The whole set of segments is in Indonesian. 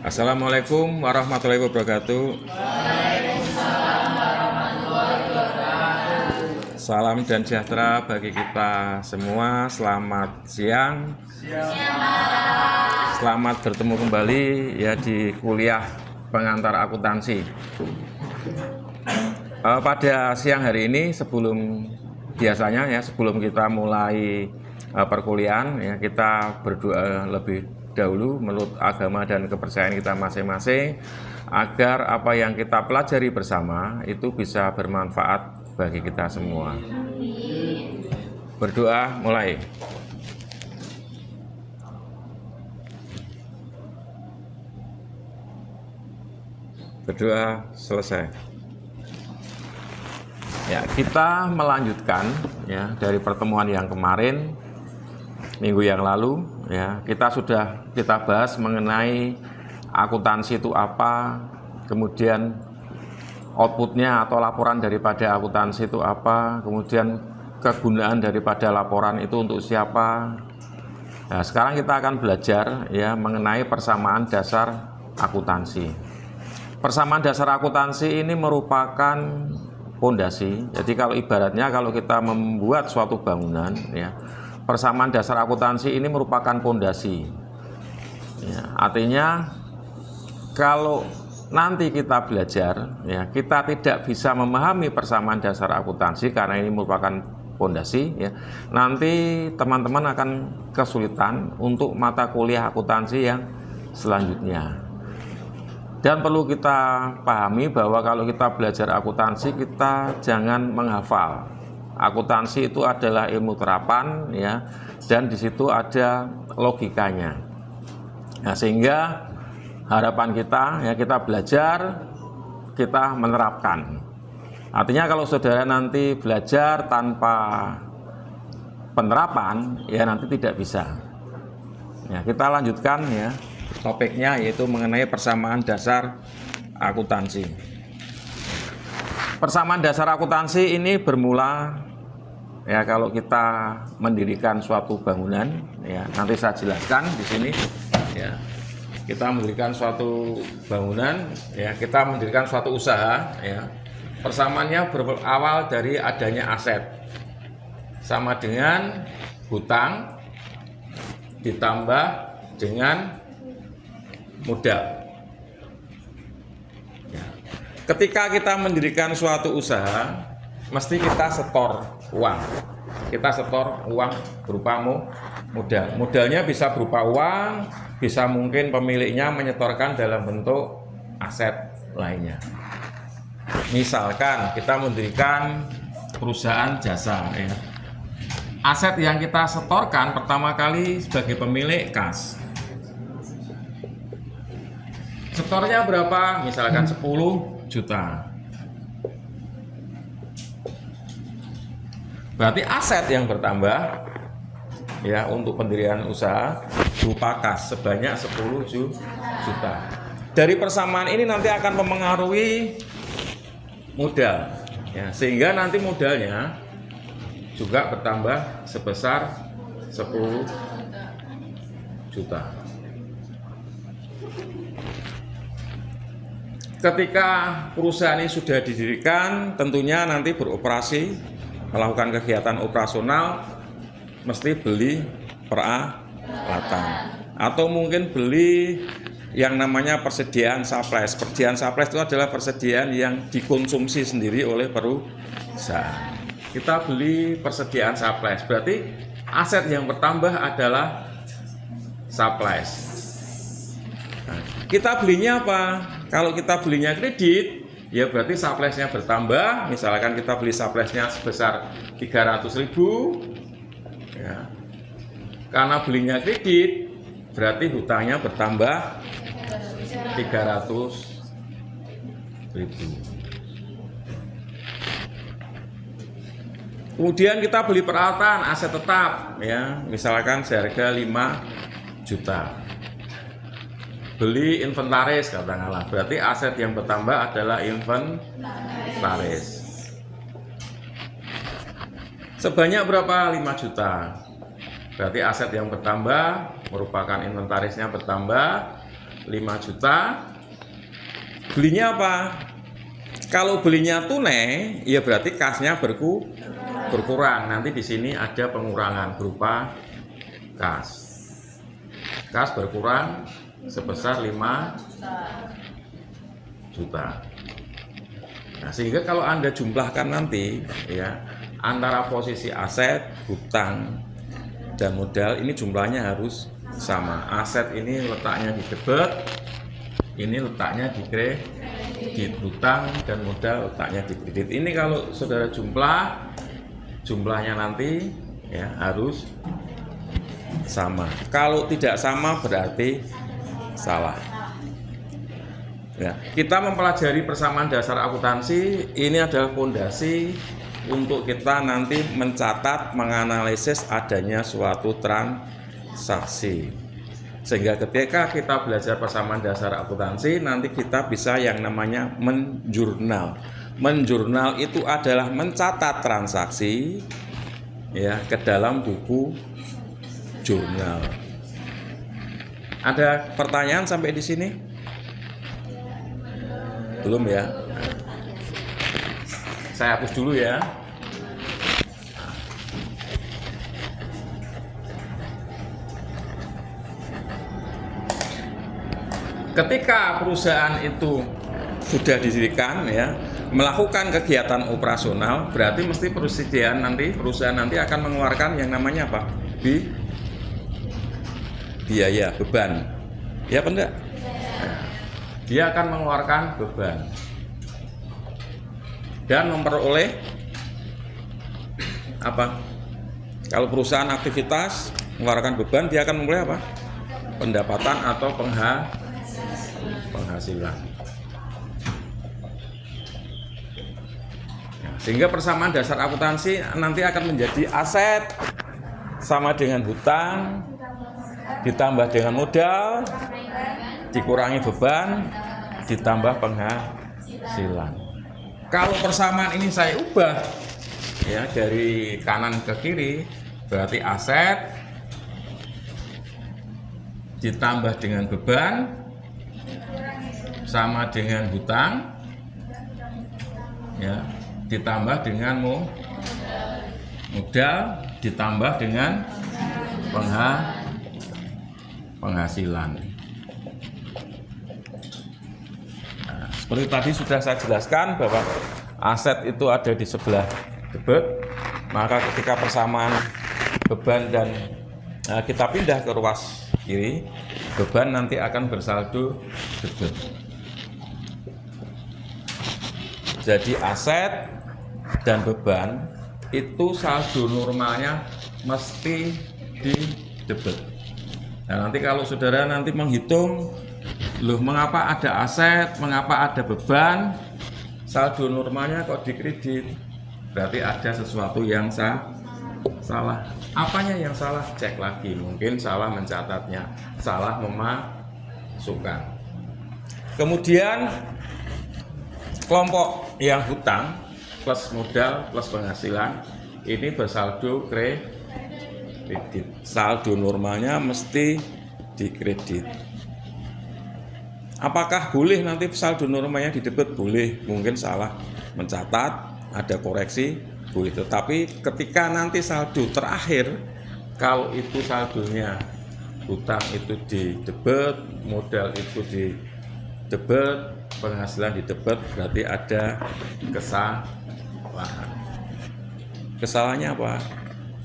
Assalamualaikum warahmatullahi wabarakatuh. Salam dan sejahtera bagi kita semua. Selamat siang. Selamat bertemu kembali ya di kuliah pengantar akuntansi. Pada siang hari ini sebelum kita mulai perkuliahan ya, kita berdoa lebih dahulu menurut agama dan kepercayaan kita masing-masing agar apa yang kita pelajari bersama itu bisa bermanfaat bagi kita semua. Berdoa mulai. Berdoa selesai. Ya, kita melanjutkan ya dari pertemuan yang kemarin minggu yang lalu ya, kita bahas mengenai akuntansi itu apa, kemudian outputnya atau laporan daripada akuntansi itu apa, kemudian kegunaan daripada laporan itu untuk siapa. Nah, sekarang kita akan belajar ya mengenai persamaan dasar akuntansi. Persamaan dasar akuntansi ini merupakan pondasi. Jadi kalau ibaratnya kalau kita membuat suatu bangunan ya, persamaan dasar akuntansi ini merupakan pondasi. Ya, artinya kalau nanti kita belajar, ya, kita tidak bisa memahami persamaan dasar akuntansi karena ini merupakan pondasi. Ya, nanti teman-teman akan kesulitan untuk mata kuliah akuntansi yang selanjutnya. Dan perlu kita pahami bahwa kalau kita belajar akuntansi, kita jangan menghafal. Akuntansi itu adalah ilmu terapan ya, dan di situ ada logikanya. Nah, sehingga harapan kita ya kita belajar, kita menerapkan. Artinya kalau saudara nanti belajar tanpa penerapan ya nanti tidak bisa. Ya, kita lanjutkan ya topiknya yaitu mengenai persamaan dasar akuntansi. Persamaan dasar akuntansi ini bermula ya kalau kita mendirikan suatu bangunan ya, nanti saya jelaskan di sini ya. Kita mendirikan suatu bangunan ya, kita mendirikan suatu usaha ya. Persamaannya berawal dari adanya aset sama dengan hutang ditambah dengan modal. Ketika kita mendirikan suatu usaha, mesti kita setor uang. Kita setor uang berupa modal. Modalnya bisa berupa uang, bisa mungkin pemiliknya menyetorkan dalam bentuk aset lainnya. Misalkan kita mendirikan perusahaan jasa. Ya. Aset yang kita setorkan pertama kali sebagai pemilik kas. Setornya berapa? Misalkan 10 juta. Berarti aset yang bertambah ya untuk pendirian usaha berupa kas sebanyak 10 juta. Dari persamaan ini nanti akan mempengaruhi modal ya, sehingga nanti modalnya juga bertambah sebesar 10 juta. Ketika perusahaan ini sudah didirikan, tentunya nanti beroperasi, melakukan kegiatan operasional, mesti beli peralatan atau mungkin beli yang namanya persediaan supplies. Persediaan supplies itu adalah persediaan yang dikonsumsi sendiri oleh perusahaan. Kita beli persediaan supplies, berarti aset yang bertambah adalah supplies. Nah, kita belinya apa? Kalau kita belinya kredit, ya berarti supplies-nya bertambah. Misalkan kita beli supplies-nya sebesar 300.000, ya. Karena belinya kredit, berarti hutangnya bertambah 300.000. Kemudian kita beli peralatan aset tetap, ya. Misalkan seharga 5 juta. Beli inventaris katakanlah, berarti aset yang bertambah adalah inventaris. Sebanyak berapa? 5 juta. Berarti aset yang bertambah merupakan inventarisnya bertambah, 5 juta. Belinya apa? Kalau belinya tunai, ya berarti kasnya berkurang. Nanti di sini ada pengurangan berupa kas. Kas berkurang sebesar 5 juta. Nah, sehingga kalau Anda jumlahkan nanti ya antara posisi aset, hutang dan modal ini jumlahnya harus sama. Aset ini letaknya di debit, ini letaknya di kredit, hutang dan modal letaknya di kredit. Ini kalau saudara jumlahnya nanti ya harus sama. Kalau tidak sama berarti salah. Ya, kita mempelajari persamaan dasar akuntansi, ini adalah fondasi untuk kita nanti mencatat, menganalisis adanya suatu transaksi. Sehingga ketika kita belajar persamaan dasar akuntansi, nanti kita bisa yang namanya menjurnal. Menjurnal itu adalah mencatat transaksi ya ke dalam buku jurnal. Ada pertanyaan sampai di sini? Belum ya? Saya hapus dulu ya. Ketika perusahaan itu sudah didirikan ya, melakukan kegiatan operasional, berarti mesti perusahaan nanti akan mengeluarkan yang namanya apa? Biaya, beban. Ya apa enggak? Dia akan mengeluarkan beban dan memperoleh apa? Kalau perusahaan aktivitas mengeluarkan beban, dia akan memperoleh apa? Pendapatan atau penghasilan. Sehingga persamaan dasar akuntansi nanti akan menjadi aset sama dengan hutang ditambah dengan modal dikurangi beban ditambah penghasilan. Kalau persamaan ini saya ubah ya dari kanan ke kiri, berarti aset ditambah dengan beban sama dengan hutang ya ditambah dengan modal ditambah dengan penghasilan. Nah, seperti tadi sudah saya jelaskan bahwa aset itu ada di sebelah debit, maka ketika persamaan beban dan kita pindah ke ruas kiri, beban nanti akan bersaldo debit. Jadi aset dan beban itu saldo normalnya mesti di debit. Nah, nanti kalau saudara nanti menghitung, loh mengapa ada aset, mengapa ada beban, saldo normalnya kok di kredit, berarti ada sesuatu yang salah. Apanya yang salah? Cek lagi, mungkin salah mencatatnya, salah memasukkan. Kemudian kelompok yang hutang plus modal plus penghasilan ini bersaldo kredit. Saldo normalnya mesti di kredit. Apakah boleh nanti saldo normalnya di debit? Boleh, mungkin salah mencatat, ada koreksi, boleh. Tetapi ketika nanti saldo terakhir, kalau itu saldonya hutang itu di debit, modal itu di debit, penghasilan di debit, berarti ada kesalahan. Kesalahannya apa?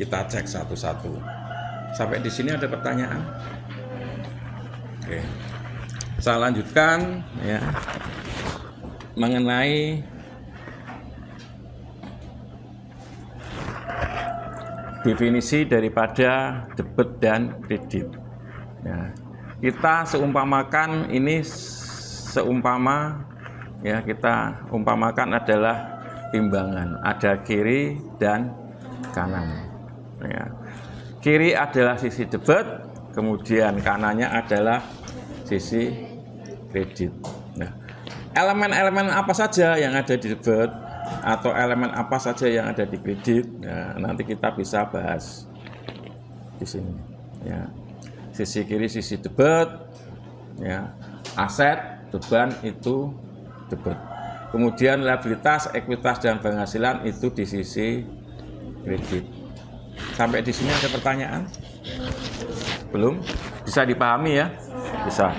Kita cek satu-satu. Sampai di sini ada pertanyaan? Oke. Saya lanjutkan ya mengenai definisi daripada debit dan kredit. Ya, kita seumpamakan ini ya kita umpamakan adalah timbangan, ada kiri dan kanan. Ya. Kiri adalah sisi debit, kemudian kanannya adalah sisi kredit. Nah, elemen-elemen apa saja yang ada di debit atau elemen apa saja yang ada di kredit, nah, nanti kita bisa bahas di sini. Ya. Sisi kiri sisi debit, ya. aset, beban itu debit. Kemudian liabilitas, ekuitas, dan penghasilan itu di sisi kredit. Sampai di sini ada pertanyaan? Belum? Bisa dipahami ya? Bisa.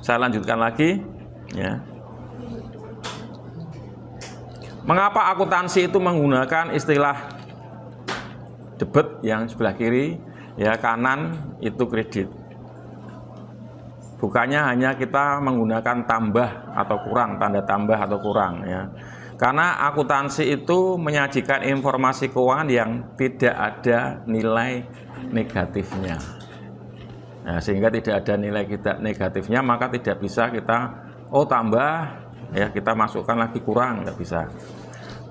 Saya lanjutkan lagi ya. Mengapa akuntansi itu menggunakan istilah debit yang sebelah kiri, ya kanan itu kredit. Bukannya hanya kita menggunakan tambah atau kurang, tanda tambah atau kurang ya. Karena akuntansi itu menyajikan informasi keuangan yang tidak ada nilai negatifnya. Nah, sehingga tidak ada nilai negatifnya, maka tidak bisa kita tambah ya, kita masukkan lagi kurang, nggak bisa.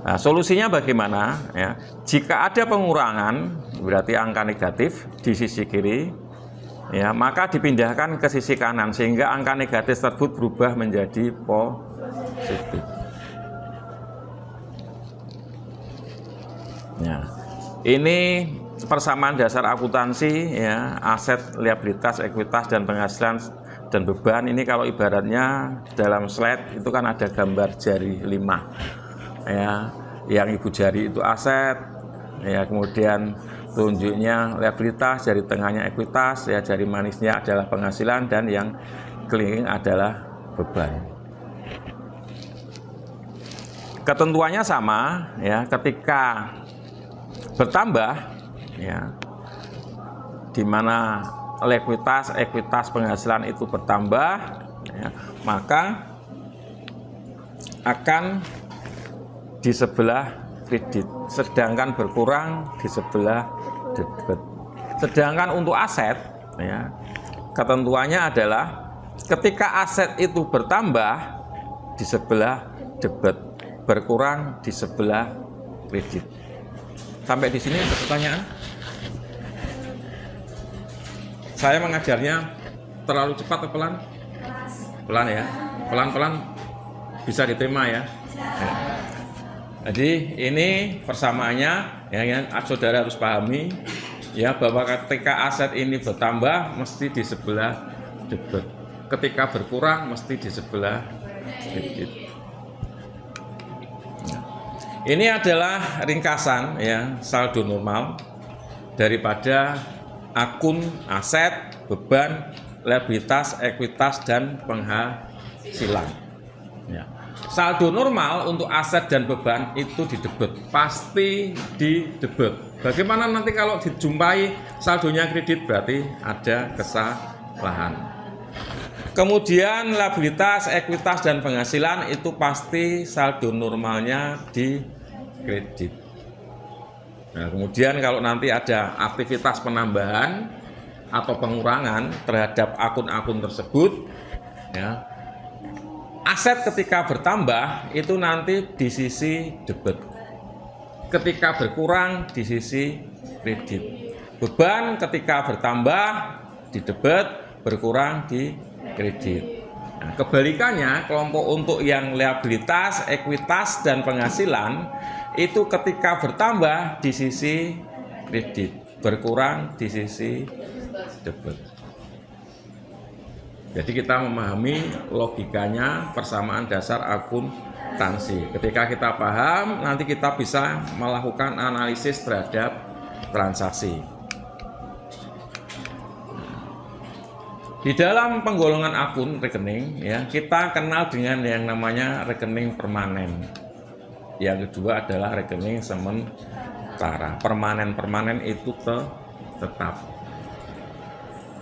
Nah, solusinya bagaimana ya? Jika ada pengurangan berarti angka negatif di sisi kiri ya, maka dipindahkan ke sisi kanan sehingga angka negatif tersebut berubah menjadi positif. Ya. Ini persamaan dasar akuntansi ya, aset, liabilitas, ekuitas, dan penghasilan dan beban. Ini kalau ibaratnya dalam slide itu kan ada gambar jari 5 ya, yang ibu jari itu aset ya, kemudian tunjuknya liabilitas, jari tengahnya ekuitas ya, jari manisnya adalah penghasilan, dan yang kelingking adalah beban. Ketentuannya sama ya, ketika bertambah ya, di mana liabilitas, ekuitas, penghasilan itu bertambah ya, maka akan di sebelah kredit, sedangkan berkurang di sebelah debit. Sedangkan untuk aset ya, ketentuannya adalah ketika aset itu bertambah di sebelah debit, berkurang di sebelah kredit. Sampai di sini ada pertanyaan? Saya mengajarnya terlalu cepat atau pelan? Pelan ya, pelan-pelan bisa diterima ya. Jadi ini persamaannya yang saudara harus pahami ya, bahwa ketika aset ini bertambah mesti di sebelah debit, ketika berkurang mesti di sebelah kredit. Ini adalah ringkasan ya, saldo normal daripada akun aset, beban, liabilitas, ekuitas, dan penghasilan ya. Saldo normal untuk aset dan beban itu di debit, pasti di debit. Bagaimana nanti kalau dijumpai saldonya kredit, berarti ada kesalahan. Kemudian liabilitas, ekuitas, dan penghasilan itu pasti saldo normalnya di kredit. Nah, kemudian kalau nanti ada aktivitas penambahan atau pengurangan terhadap akun-akun tersebut ya, aset ketika bertambah itu nanti di sisi debit, ketika berkurang di sisi kredit. Beban ketika bertambah di debit, berkurang di kredit. Nah, kebalikannya, kelompok untuk yang liabilitas, ekuitas, dan penghasilan itu ketika bertambah di sisi kredit, berkurang di sisi debit. Jadi kita memahami logikanya persamaan dasar akuntansi. Ketika kita paham, nanti kita bisa melakukan analisis terhadap transaksi. Di dalam penggolongan akun rekening ya, kita kenal dengan yang namanya rekening permanen. Yang kedua adalah rekening sementara. Permanen itu tetap.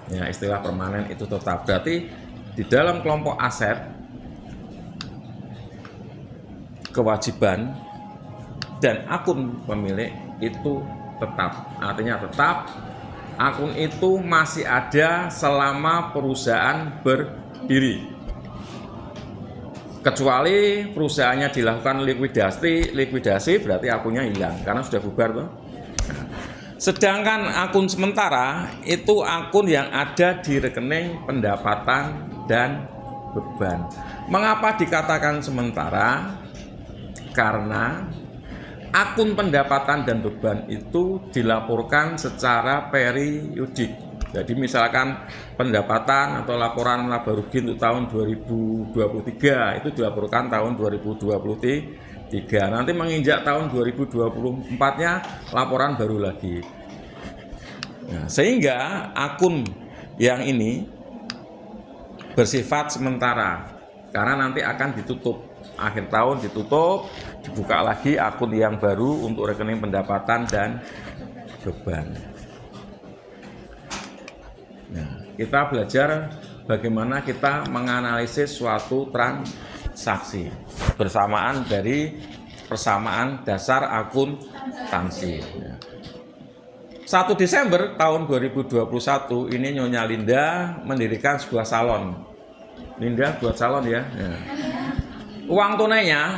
Ya, istilah permanen itu tetap. Berarti di dalam kelompok aset, kewajiban, dan akun pemilik itu tetap. Artinya tetap, akun itu masih ada selama perusahaan berdiri. Kecuali perusahaannya dilakukan likuidasi berarti akunnya hilang karena sudah bubar toh. Sedangkan akun sementara itu akun yang ada di rekening pendapatan dan beban. Mengapa dikatakan sementara? Karena akun pendapatan dan beban itu dilaporkan secara periodik. Jadi misalkan pendapatan atau laporan laba rugi untuk tahun 2023 itu dilaporkan tahun 2023. Nanti menginjak tahun 2024-nya laporan baru lagi. Nah, sehingga akun yang ini bersifat sementara karena nanti akan ditutup. Akhir tahun ditutup, dibuka lagi akun yang baru untuk rekening pendapatan dan beban. Nah, kita belajar bagaimana kita menganalisis suatu transaksi bersamaan dari persamaan dasar akuntansi. 1 Desember tahun 2021 ini Nyonya Linda mendirikan sebuah salon. Linda buat salon ya. Uang tunainya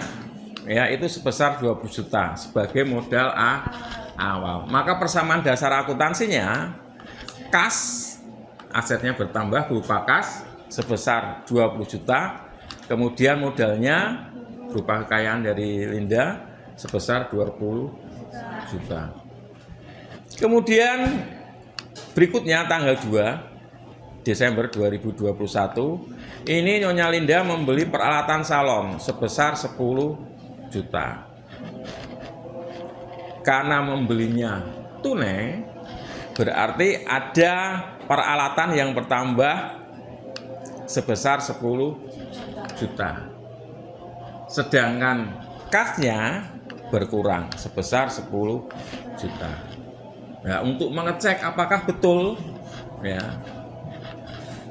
ya itu sebesar 20 juta sebagai modal awal. Maka persamaan dasar akuntansinya kas asetnya bertambah berupa kas sebesar 20 juta, kemudian modalnya berupa kekayaan dari Linda sebesar 20 juta. Kemudian berikutnya tanggal 2 Desember 2021, ini Nyonya Linda membeli peralatan salon sebesar 10 juta. Karena membelinya tunai, berarti ada peralatan yang bertambah sebesar 10 juta. Sedangkan kasnya berkurang sebesar 10 juta. Nah, untuk mengecek apakah betul ya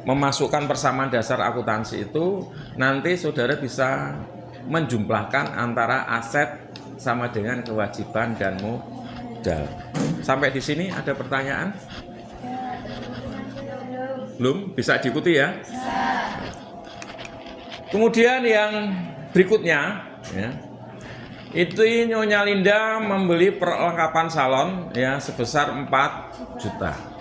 memasukkan persamaan dasar akuntansi itu, nanti saudara bisa menjumlahkan antara aset sama dengan kewajiban dan modal. Sampai di sini ada pertanyaan? Belum? Bisa diikuti ya? Kemudian yang berikutnya ya, itu Nyonya Linda membeli perlengkapan salon ya sebesar 4 juta.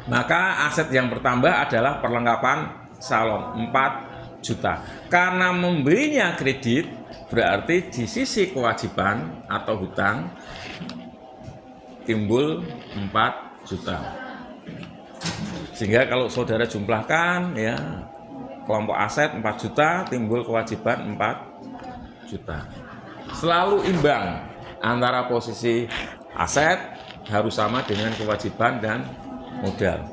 Maka aset yang bertambah adalah perlengkapan salon 4 juta. Karena membelinya kredit, berarti di sisi kewajiban atau hutang timbul 4 juta. Sehingga kalau saudara jumlahkan ya kelompok aset 4 juta timbul kewajiban 4 juta. Selalu imbang antara posisi aset harus sama dengan kewajiban dan modal.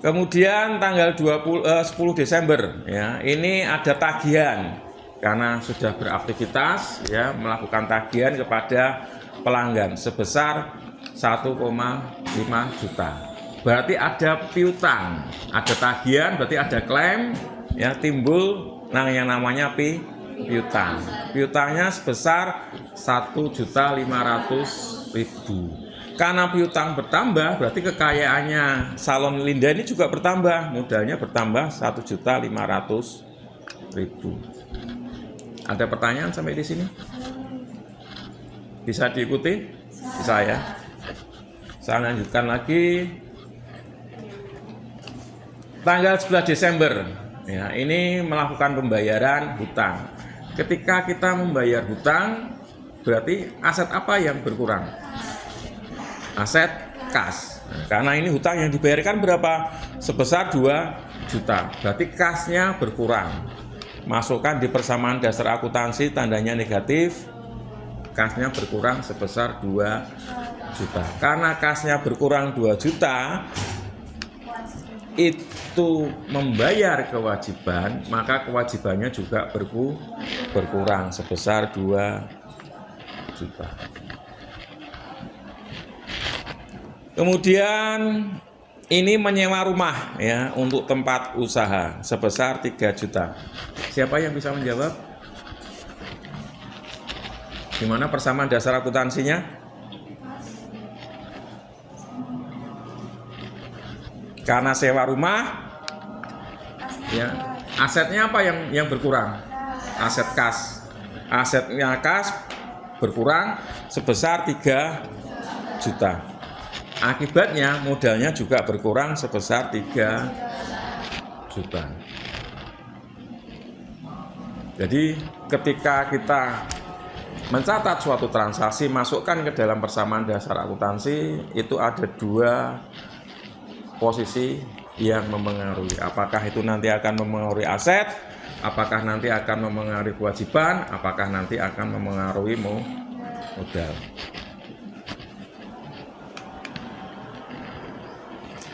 Kemudian tanggal 10 Desember ya, ini ada tagihan karena sudah beraktivitas ya melakukan tagihan kepada pelanggan sebesar 1,5 juta. Berarti ada piutang, ada tagihan, berarti ada klaim ya timbul yang namanya piutang. Piutangnya sebesar 1.500.000. Karena piutang bertambah, berarti kekayaannya salon Linda ini juga bertambah, modalnya bertambah 1.500.000. Ada pertanyaan sampai di sini? Bisa diikuti? Bisa ya. Saya lanjutkan lagi. Tanggal 11 Desember, ya, ini melakukan pembayaran hutang. Ketika kita membayar hutang, berarti aset apa yang berkurang? Aset kas. Karena ini hutang yang dibayarkan berapa? Sebesar 2 juta. Berarti kasnya berkurang. Masukkan di persamaan dasar akuntansi tandanya negatif. Kasnya berkurang sebesar 2 juta. Karena kasnya berkurang 2 juta, itu membayar kewajiban, maka kewajibannya juga berkurang sebesar 2 juta. Kemudian ini menyewa rumah ya untuk tempat usaha sebesar 3 juta. Siapa yang bisa menjawab? Gimana persamaan dasar akuntansinya? Karena sewa rumah ya, asetnya apa yang berkurang? Aset kas. Asetnya kas berkurang sebesar 3 juta. Akibatnya modalnya juga berkurang sebesar 3 juta. Jadi ketika kita mencatat suatu transaksi, masukkan ke dalam persamaan dasar akuntansi, itu ada dua posisi yang mempengaruhi. Apakah itu nanti akan mempengaruhi aset, apakah nanti akan mempengaruhi kewajiban, apakah nanti akan mempengaruhi modal.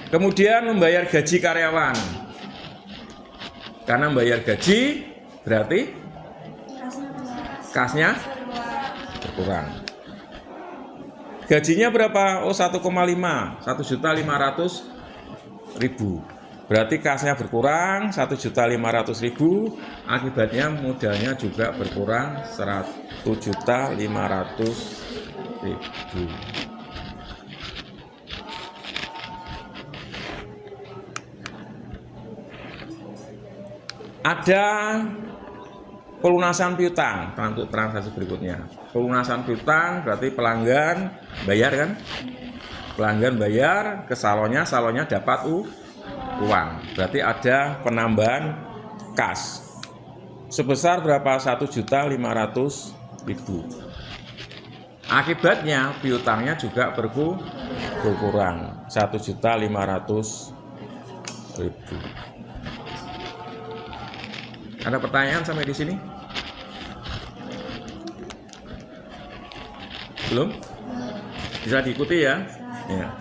Kemudian membayar gaji karyawan. Karena membayar gaji berarti kasnya berkurang. Gajinya berapa? Oh 1,5, 1.500.000. Berarti kasnya berkurang 1.500.000. Akibatnya modalnya juga berkurang 1.500.000. Ada pelunasan piutang untuk transaksi berikutnya. Pelunasan piutang berarti pelanggan bayar kan? Pelanggan bayar ke salonnya, salonnya dapat uang. Berarti ada penambahan kas. Sebesar berapa? 1.500.000. Akibatnya piutangnya juga berkurang 1.500.000. Ada pertanyaan sampai di sini? Belum? Bisa diikuti ya? Ya.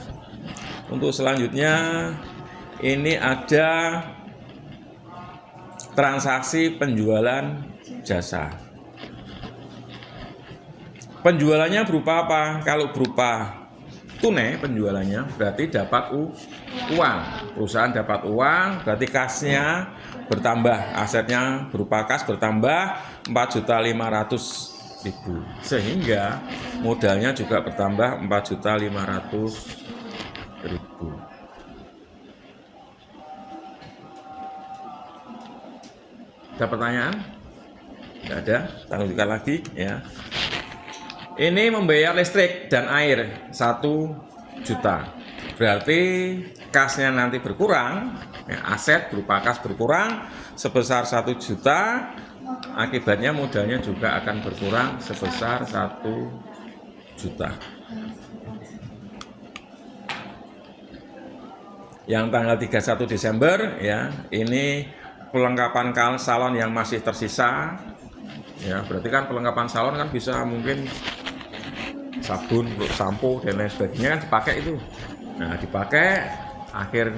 Untuk selanjutnya ini ada transaksi penjualan jasa. Penjualannya berupa apa? Kalau berupa tunai penjualannya berarti dapat uang. Perusahaan dapat uang, berarti kasnya bertambah, asetnya berupa kas bertambah 4.500.000, sehingga modalnya juga bertambah 4.500.000. Ada pertanyaan? Tidak ada, lanjutkan lagi ya. Ini membayar listrik dan air 1 juta. Berarti kasnya nanti berkurang, ya, aset berupa kas berkurang sebesar 1 juta, akibatnya modalnya juga akan berkurang sebesar 1 juta. Yang tanggal 31 Desember ya, ini perlengkapan salon yang masih tersisa. Ya, berarti kan perlengkapan salon kan bisa mungkin sabun, sampo dan lain sebagainya kan dipakai itu. Nah, dipakai akhir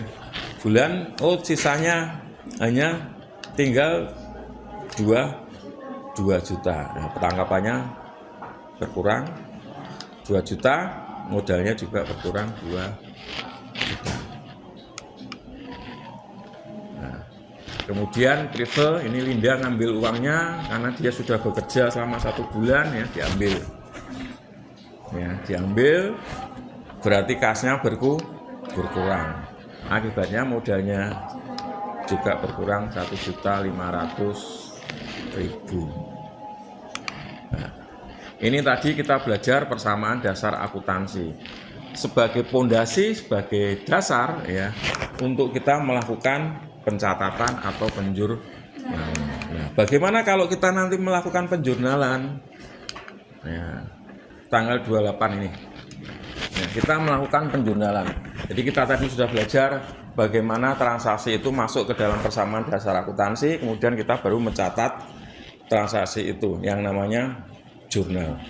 bulan, oh sisanya hanya tinggal 2 juta. Nah, perlengkapannya berkurang 2 juta, modalnya juga berkurang 2 juta. Nah, kemudian Prive ini Linda ngambil uangnya karena dia sudah bekerja selama 1 bulan ya, diambil. Ya, diambil berarti kasnya berkurang. Akibatnya modalnya juga berkurang 1.500.000. Nah, ini tadi kita belajar persamaan dasar akuntansi sebagai pondasi, sebagai dasar ya untuk kita melakukan pencatatan atau penjurnalan. Nah, bagaimana kalau kita nanti melakukan penjurnalan? Ya, tanggal 28 ini. Nah, kita melakukan penjurnalan. Jadi kita tadi sudah belajar bagaimana transaksi itu masuk ke dalam persamaan dasar akuntansi, kemudian kita baru mencatat transaksi itu yang namanya jurnal.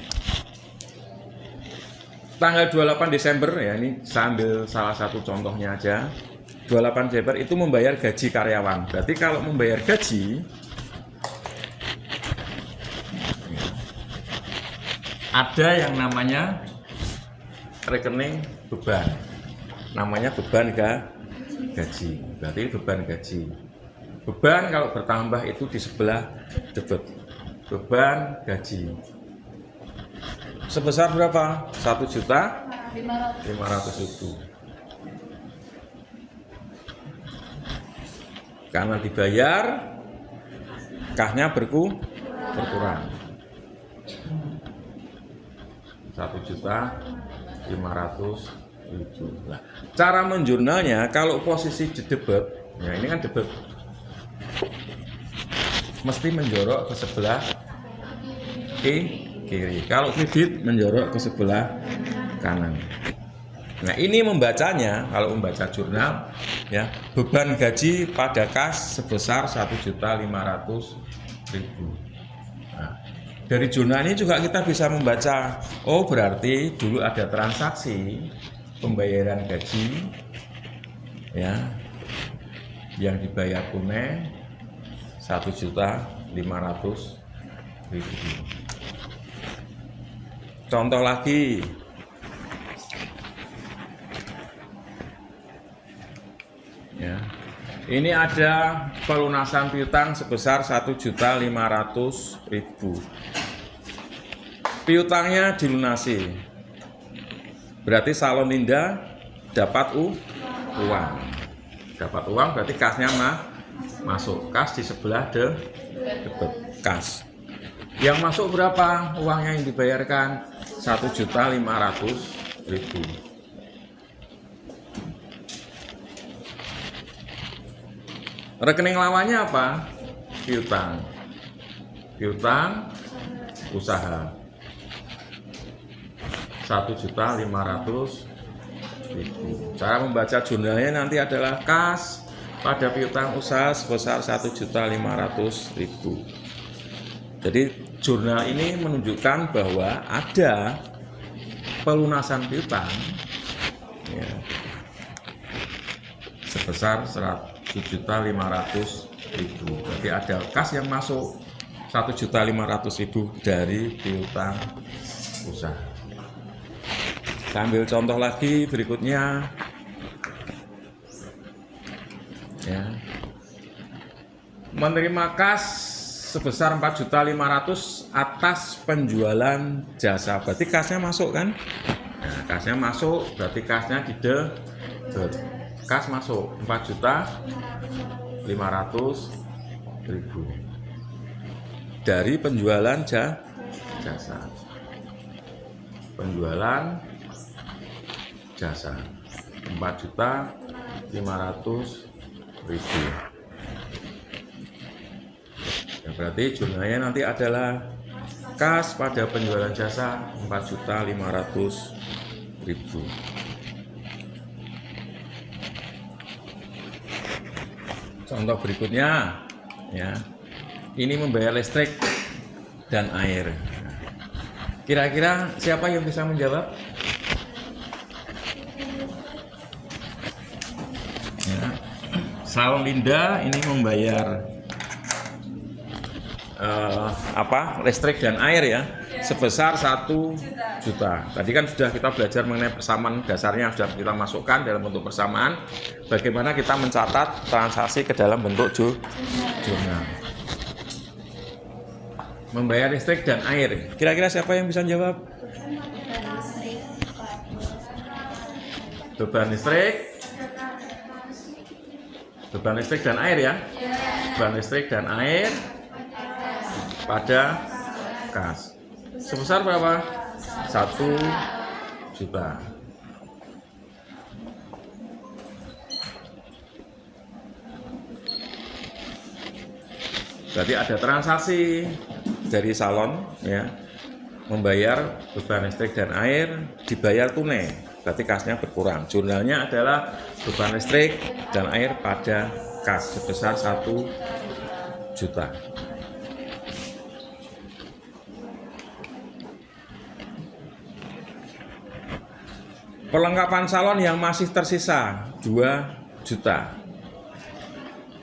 Tanggal 28 Desember ya, ini saya ambil salah satu contohnya aja. 28 Desember itu membayar gaji karyawan. Berarti kalau membayar gaji ada yang namanya rekening beban, namanya beban gaji. Berarti beban gaji. Beban kalau bertambah itu di sebelah debit. Beban gaji sebesar berapa? 1.500.000. Karena dibayar, kasnya berkurang. 1.500.000. Nah, cara menjurnalnya kalau posisi di debit, ya ini kan debit, mesti menjorok ke sebelah kiri. Kalau kredit menjorok ke sebelah kanan. Nah, ini membacanya, kalau membaca jurnal, ya, beban gaji pada kas sebesar 1.500.000. Nah, dari jurnal ini juga kita bisa membaca, oh berarti dulu ada transaksi pembayaran gaji, ya, yang dibayar tunai 1.500.000. Contoh lagi. Ya. Ini ada pelunasan piutang sebesar 1.500.000. Piutangnya dilunasi. Berarti salon Linda dapat uang. Dapat uang berarti kasnya masuk. Kas di sebelah debit kas. Yang masuk berapa uangnya yang dibayarkan? 1.500.000. Rekening lawannya apa? Piutang. Piutang usaha 1.500.000. Cara membaca jurnalnya nanti adalah kas pada piutang usaha sebesar 1.500.000. Jadi jurnal ini menunjukkan bahwa ada pelunasan piutang, ya, sebesar 1.500.000. Berarti ada kas yang masuk 1.500.000 dari piutang usaha. Kita ambil contoh lagi berikutnya, ya. Menerima kas sebesar 4.500.000 atas penjualan jasa. Berarti kasnya masuk kan? Nah, kasnya masuk berarti kasnya di debit. Kas masuk 4.500.000 dari penjualan jasa. Penjualan jasa 4.500.000. Ya, berarti jumlahnya nanti adalah kas pada penjualan jasa 4.500.000. Contoh berikutnya, ya, ini membayar listrik dan air. Kira-kira siapa yang bisa menjawab? Ya. Salon Linda ini membayar listrik dan air, ya, sebesar 1 juta. Tadi kan sudah kita belajar mengenai persamaan dasarnya, sudah kita masukkan dalam bentuk persamaan. Bagaimana kita mencatat transaksi ke dalam bentuk jurnal. Membayar listrik dan air. Kira-kira siapa yang bisa jawab? Beban listrik dan air, ya. Beban listrik dan air pada kas. Sebesar berapa? 1 juta. Berarti ada transaksi dari salon, ya, membayar beban listrik dan air, dibayar tunai. Berarti kasnya berkurang. Jurnalnya adalah beban listrik dan air pada kas sebesar 1 juta. Perlengkapan salon yang masih tersisa 2 juta.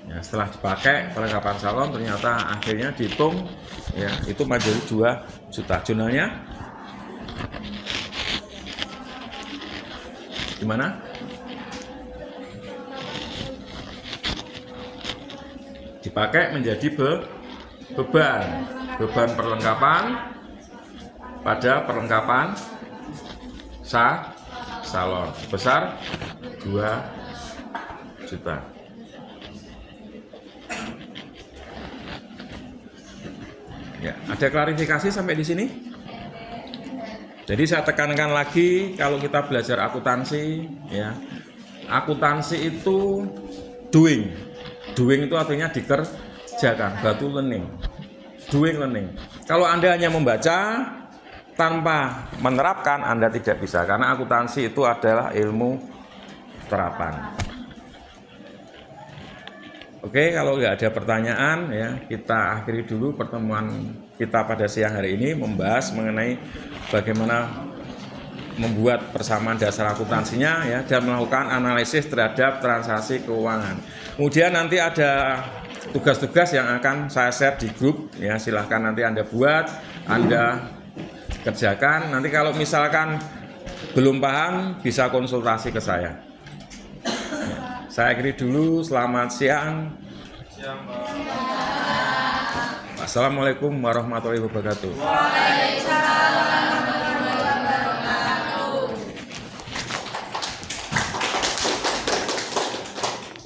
Ya, setelah dipakai perlengkapan salon ternyata akhirnya dihitung, ya, itu menjadi 2 juta. Jurnalnya gimana? Dipakai menjadi beban perlengkapan pada perlengkapan salon sebesar 2 juta. Ya, ada klarifikasi sampai di sini? Jadi saya tekankan lagi, kalau kita belajar akuntansi, ya, akuntansi itu doing. Doing itu artinya dikerjakan, batu learning. Doing learning. Kalau Anda hanya membaca, tanpa menerapkan Anda tidak bisa, karena akuntansi itu adalah ilmu terapan. Oke, kalau nggak ada pertanyaan ya, kita akhiri dulu pertemuan kita pada siang hari ini membahas mengenai bagaimana membuat persamaan dasar akuntansinya ya, dan melakukan analisis terhadap transaksi keuangan. Kemudian nanti ada tugas-tugas yang akan saya share di grup ya, silahkan nanti Anda buat, Anda kerjakan. Nanti kalau misalkan belum paham bisa konsultasi ke saya. Saya akhiri dulu, selamat siang. Assalamualaikum warahmatullahi wabarakatuh.